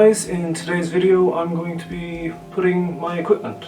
guys, in today's video I'm going to be putting my equipment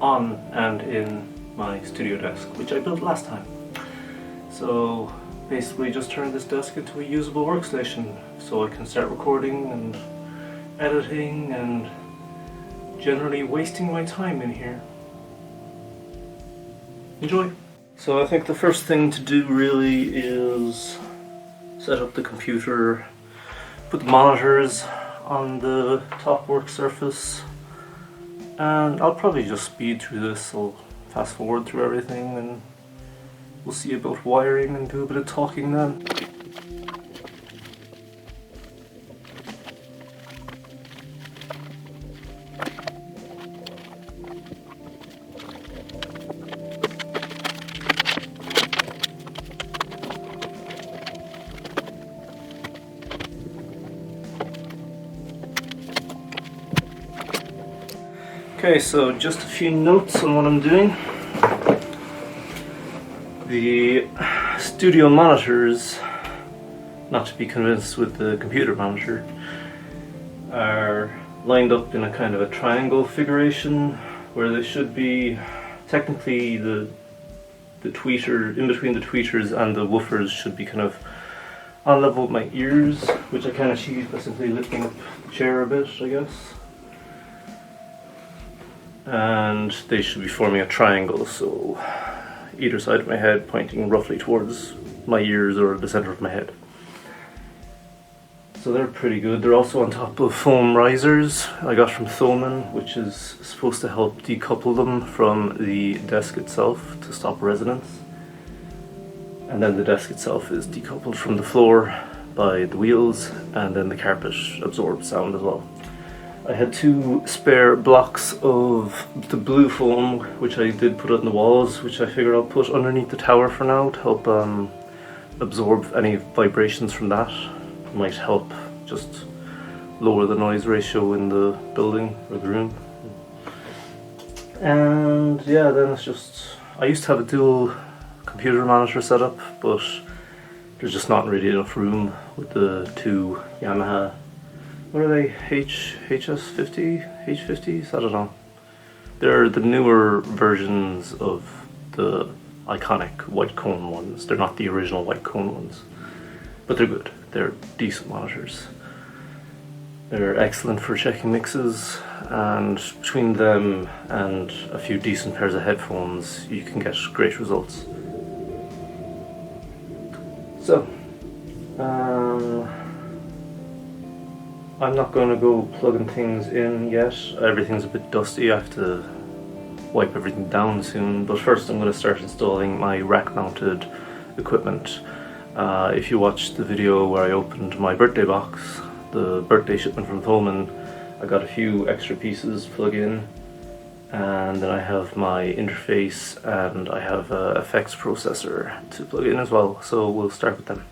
on and in my studio desk, which I built last time. So basically just turn this desk into a usable workstation so I can start recording and editing and generally wasting my time in here. Enjoy! So I think the first thing to do really is set up the computer, put the monitors on the top work surface, and I'll probably just speed through this. I'll fast forward through everything and we'll see about wiring and do a bit of talking then. Okay, so just a few notes on what I'm doing. The studio monitors, not to be convinced with the computer monitor, are lined up in a kind of a triangle configuration where they should be technically the tweeter, in between the tweeters and the woofers should be kind of on level with my ears, which I can achieve by simply lifting up the chair a bit, I guess. And they should be forming a triangle, so either side of my head pointing roughly towards my ears or the center of my head. So they're pretty good. They're also on top of foam risers I got from Thomann, which is supposed to help decouple them from the desk itself to stop resonance. And then the desk itself is decoupled from the floor by the wheels, and then the carpet absorbs sound as well. I had 2 spare blocks of the blue foam, which I did put on the walls, which I figured I'll put underneath the tower for now to help absorb any vibrations from that. It might help just lower the noise ratio in the building or the room. And yeah, then it's just, I used to have a dual computer monitor setup, but there's just not really enough room with the 2 Yamaha, what are they, HS50? H50s? I don't know. They're the newer versions of the iconic white cone ones. They're not the original white cone ones, but they're good. They're decent monitors. They're excellent for checking mixes, and between them and a few decent pairs of headphones you can get great results. So, I'm not going to go plugging things in yet. Everything's a bit dusty. I have to wipe everything down soon, but first I'm going to start installing my rack mounted equipment. If you watched the video where I opened my birthday box, the birthday shipment from Thomann, I got a few extra pieces to plug in, and then I have my interface and I have a effects processor to plug in as well, so we'll start with them.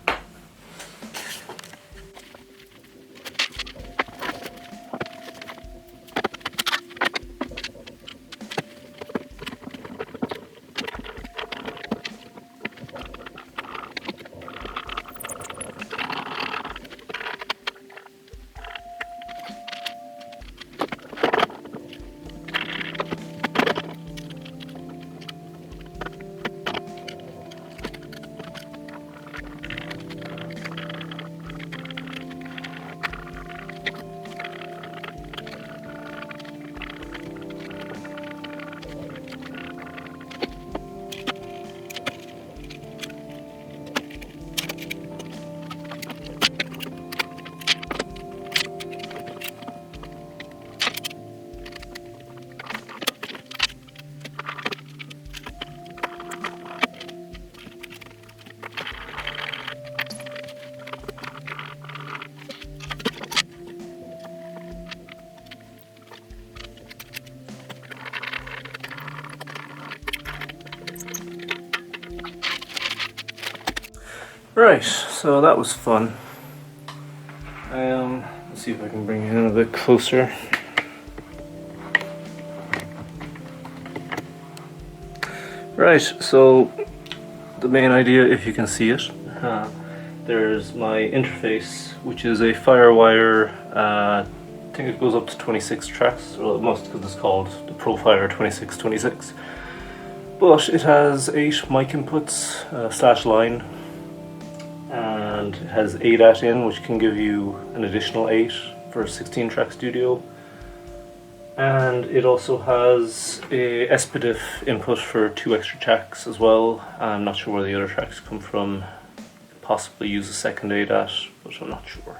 Right, so that was fun. Let's see if I can bring it in a bit closer. Right, so the main idea, if you can see it, there's my interface, which is a Firewire think it goes up to 26 tracks, well it must because it's called the Profiler 2626. But it has 8 mic inputs slash line, and it has ADAT in, which can give you an additional 8 for a 16 track studio. And it also has a SPDIF input for 2 extra tracks as well. I'm not sure where the other tracks come from. Possibly use a second ADAT, but I'm not sure.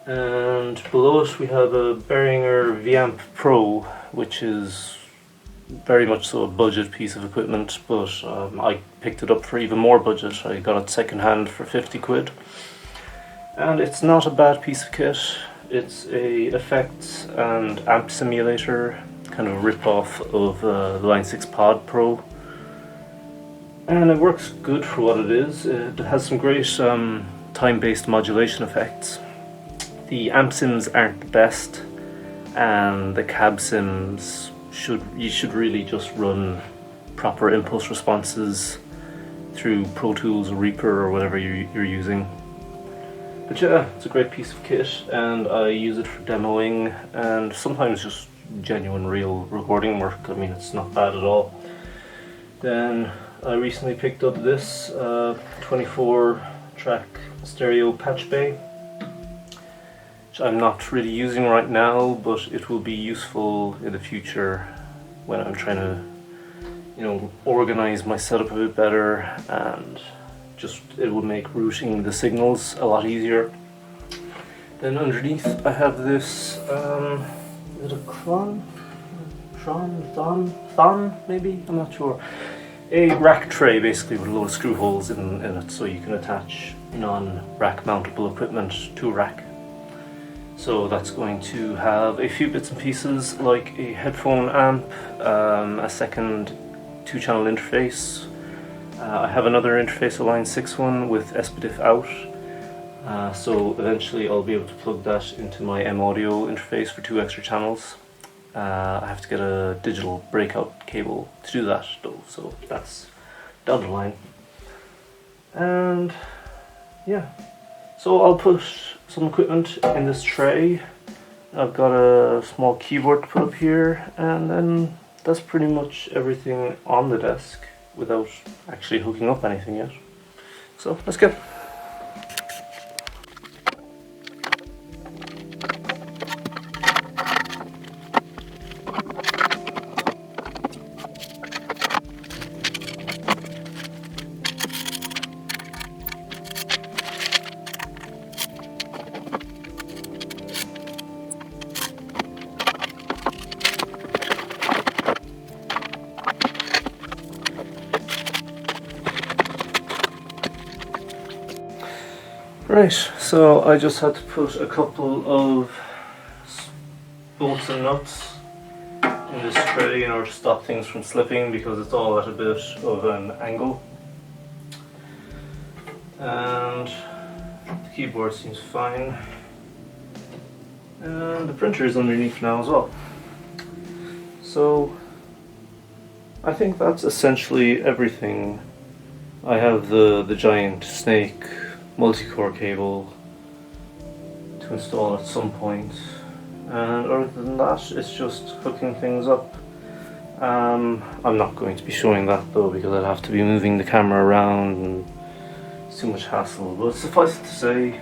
And below it we have a Behringer VAMP Pro, which is very much so a budget piece of equipment, but I picked it up for even more budget. I got it second hand for 50 quid. And it's not a bad piece of kit. It's a effects and amp simulator, kind of a rip-off of the Line 6 Pod Pro. And it works good for what it is. It has some great time-based modulation effects. The amp sims aren't the best, and the cab sims you should really just run proper impulse responses through Pro Tools or Reaper or whatever you're using. But yeah, it's a great piece of kit, and I use it for demoing and sometimes just genuine real recording work. I mean, it's not bad at all. Then I recently picked up this 24 track stereo patch bay, which I'm not really using right now, but it will be useful in the future when I'm trying to, you know, organize my setup a bit better, and just it will make routing the signals a lot easier. Then underneath I have this, is it a Thon maybe? I'm not sure. A rack tray basically with a load of screw holes in it, so you can attach non-rack mountable equipment to a rack. So that's going to have a few bits and pieces like a headphone amp, a second 2-channel interface. I have another interface, a Line 6 one with SPDIF out, so eventually I'll be able to plug that into my M-Audio interface for 2 extra channels. I have to get a digital breakout cable to do that though, so that's down the line. And yeah, so I'll put some equipment in this tray. I've got a small keyboard to put up here, and then that's pretty much everything on the desk without actually hooking up anything yet. So let's go. Right, so I just had to put a couple of bolts and nuts in this tray in order to stop things from slipping, because it's all at a bit of an angle. And the keyboard seems fine. And the printer is underneath now as well. So I think that's essentially everything. I have the giant snake multi-core cable to install at some point, and other than that it's just hooking things up. I'm not going to be showing that though, because I'd have to be moving the camera around and it's too much hassle, but suffice it to say,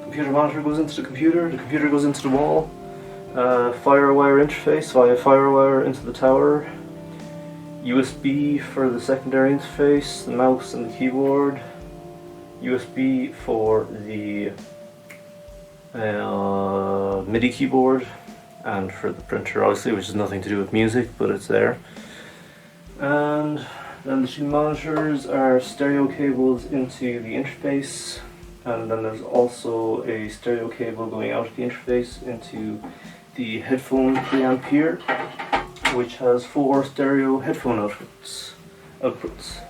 computer monitor goes into the computer goes into the wall, FireWire interface via FireWire into the tower, USB for the secondary interface, the mouse and the keyboard, USB for the MIDI keyboard, and for the printer obviously, which has nothing to do with music, but it's there. And then the 2 monitors are stereo cables into the interface, and then there's also a stereo cable going out of the interface into the headphone preamp here, which has 4 stereo headphone outputs.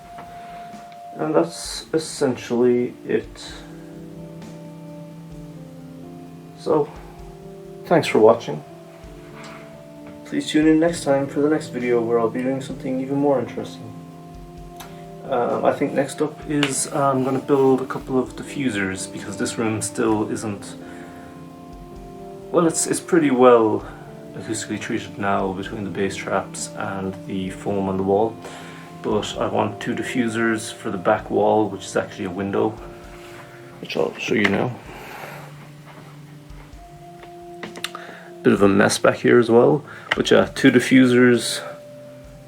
And that's essentially it. So, thanks for watching. Please tune in next time for the next video, where I'll be doing something even more interesting. I think next up is I'm going to build a couple of diffusers, because this room still isn't Well, it's pretty well acoustically treated now between the bass traps and the foam on the wall, but I want 2 diffusers for the back wall, which is actually a window, which I'll show you now. Bit of a mess back here as well, but yeah, 2 diffusers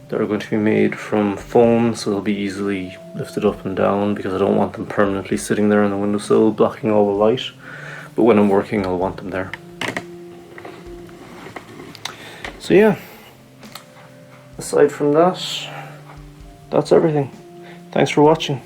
that are going to be made from foam, so they'll be easily lifted up and down because I don't want them permanently sitting there on the windowsill blocking all the light, but when I'm working I'll want them there. So yeah, aside from that, that's everything. Thanks for watching.